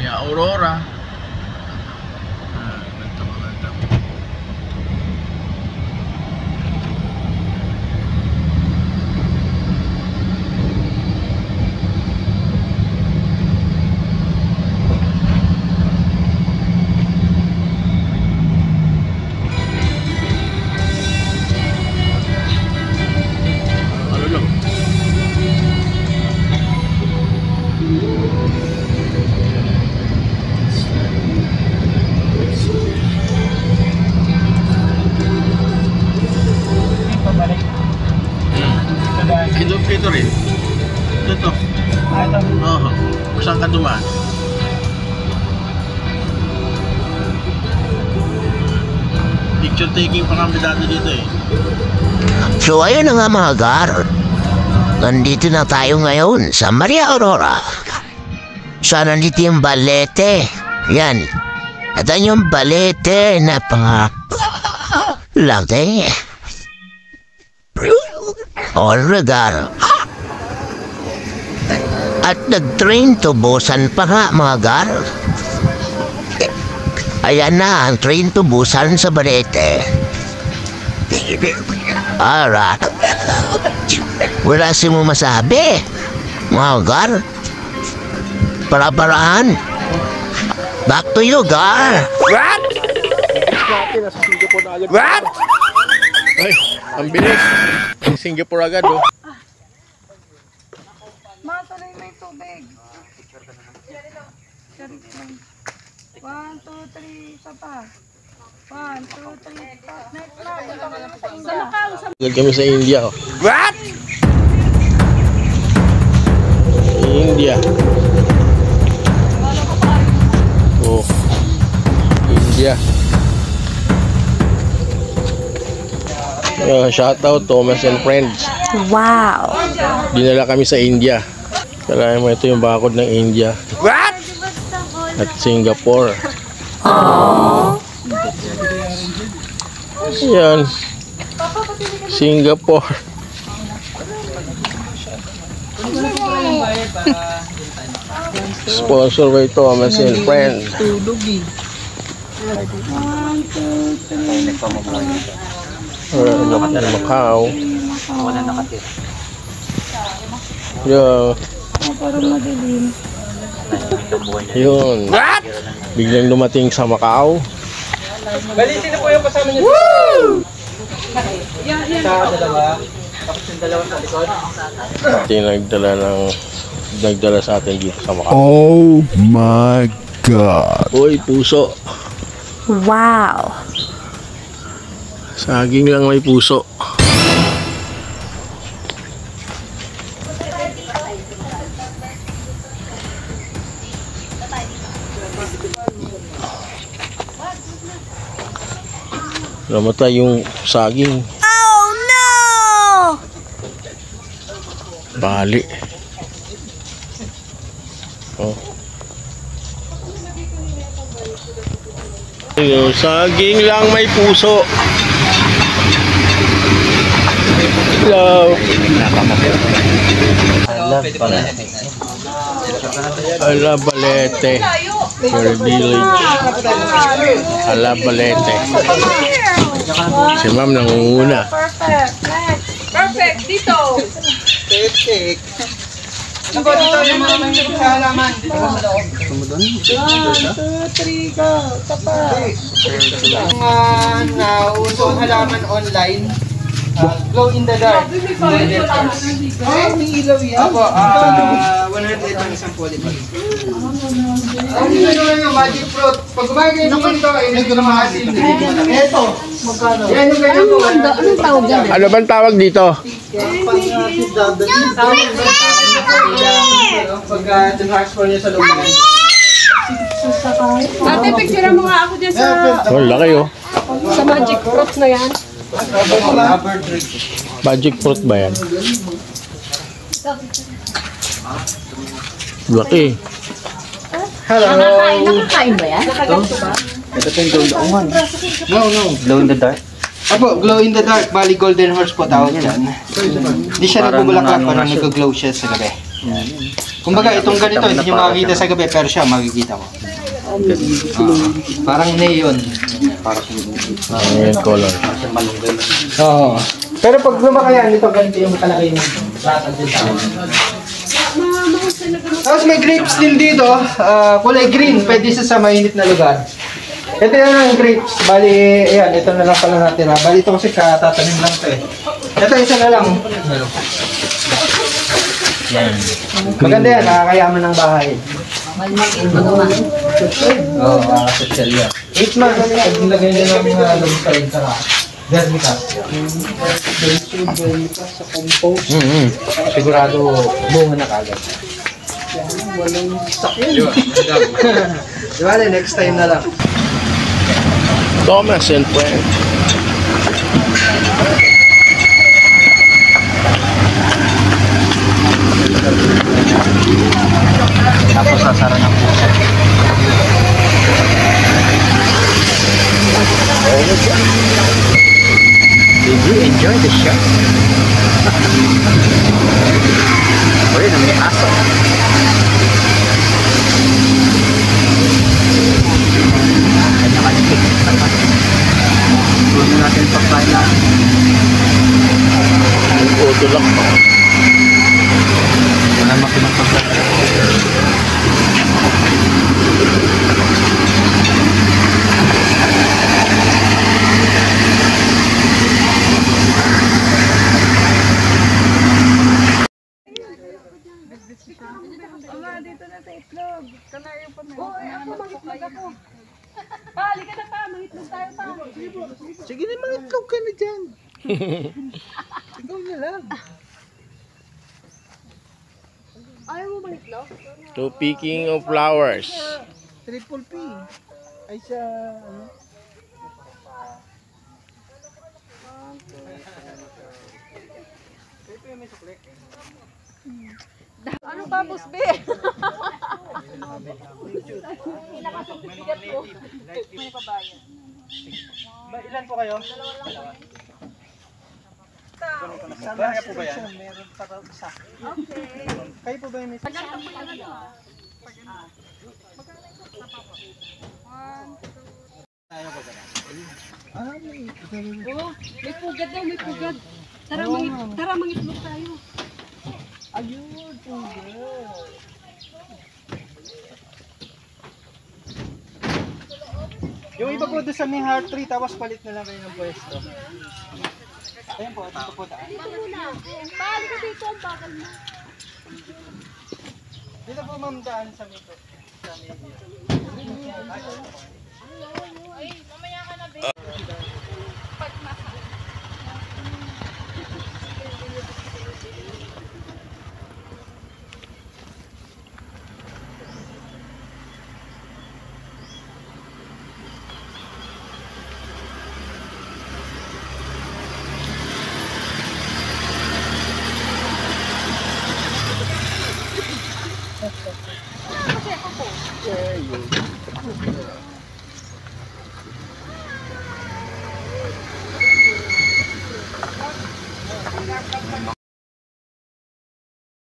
Maria Aurora. Ganda maganda. Ano lang? Ito rin. Ito. Oo. Saan ka dumaan? Picture taking pa kami dati dito eh. So ayun na nga mga gar. Nandito na tayo ngayon sa Maria Aurora. So nandito yung balete. Yan. At yung balete na laki. All regard. At nag-train to Busan pa nga mga gar. Ayan na ang train to Busan sa balete. Alright. Wala si mo masabi. Mga gar. Para-paraan. Back to you, gar. What? What? Ay, ang bilis. Ang Singapore agad oh. Matuloy may tubig. 1, 2, 3, isa pa. 1, 2, 3, next na. Sa Macau, sa Agad kami sa India oh. What? India. Oh. India. Shout out Thomas and Friends. Wow. Dinala kami sa India. Kalahin mo ito yung bakod ng India. What? At Singapore. Yan. Singapore. Sponsor by Thomas and Friends. 1, 2, 3. Macau. Yeah. Parang madilim. Yun. What? Biglang dumating sa Macau. Balitin na po yung kasama niyo. Woo! Sa dalawa. Tapos yung dalawa sa likod. Nagdala sa atin dito sa Macau. Oh my God. Uy, puso. Wow. Saging lang may puso. Namatay yung saging. Oh no! Bali. Oh. Yung saging lang may puso. Hello. Ala Balete. Your village. Ala Balete. Si ma'am nangunguna. Perfect. Next. Perfect. Dito. Perfect. Ano ba dito yung mga may halaman? Dito sa loob. 1, 2, 3, go. Tapos. Yung nausong halaman online. Glow in the dark. May ilaw yan. Apo, 108 ang isang polymer. Ang ginagawa yung magic fruit. Pag kumain kayo ng ito, ay hindi ko na maasin. Ito. Magkano? Yan yung ganyan po. Anong tawag yan? Ano bang tawag dito? Pag transfer niya sa loob. Ate, picture mo nga ako dyan sa Oh, laki oh. magic fruit na yan. Magic fruit ba yan? Laki. Hello. Nakakain ba yan? Ito po yung glow in the dark. No. Glow in the dark? Apo, glow in the dark. Bali golden horse po tawag yan. Hindi siya nagbubulaklak, parang nag-glow siya sa gabi. Kumbaga, itong ganito, hindi nyo makikita sa gabi, pero siya makikita mo. Parang neon. Ayan, color. Oo. Pero pag lumaki yan, ito ganito yung kalaki mo. Tapos may grapes din dito, kulay green, pwede sa mainit na lugar. Ito yan ang grapes, bali, ayan, ito na lang pala natira. Bali ito kasi katatanim lang ito eh. Ito isa na lang. Maganda yan, nakakayaman ng bahay. Oo, makakasosyal yan. 8 months, naglagay din namin na alam sa intara. Vermicast. Vermicast sa compost. Sigurado bunga na kagad. Walang sakyan. Diba, next time na lang. Thomas and Friends. Tapos sasara ng puso. Did you enjoy the show? Uy, may aso. Kanya-kanya. Huwag natin pagpala. Ang auto lang. Wala makimagpagpala. Ama, dito na sa itlog. Kanaryo pa na. Oo, ako mangitlog ako. Pa, halika na pa. Mangitlog tayo pa. Sige na, mangitlog ka na dyan. Ikaw na lang. Ayaw mo mangitlog? To picking of flowers. Triple P. Ay siya, ano? Ano tapos, be? Ilan po kayo? Sa last po ba yan? Meron pa daw isa. Okay. Kayo po ba yung may isa? Oh, may pugad daw, may pugad. Tara, mangitlog tayo. Ayun, pugad. Yung iba po doon sa may heart tree, tapos palit na lang kayo ng pwesto. Ayun po, dito po daan. Dito muna. Paano ka dito ang bakal mo? Dito po ma'am daan sa may to. Sa may There you go.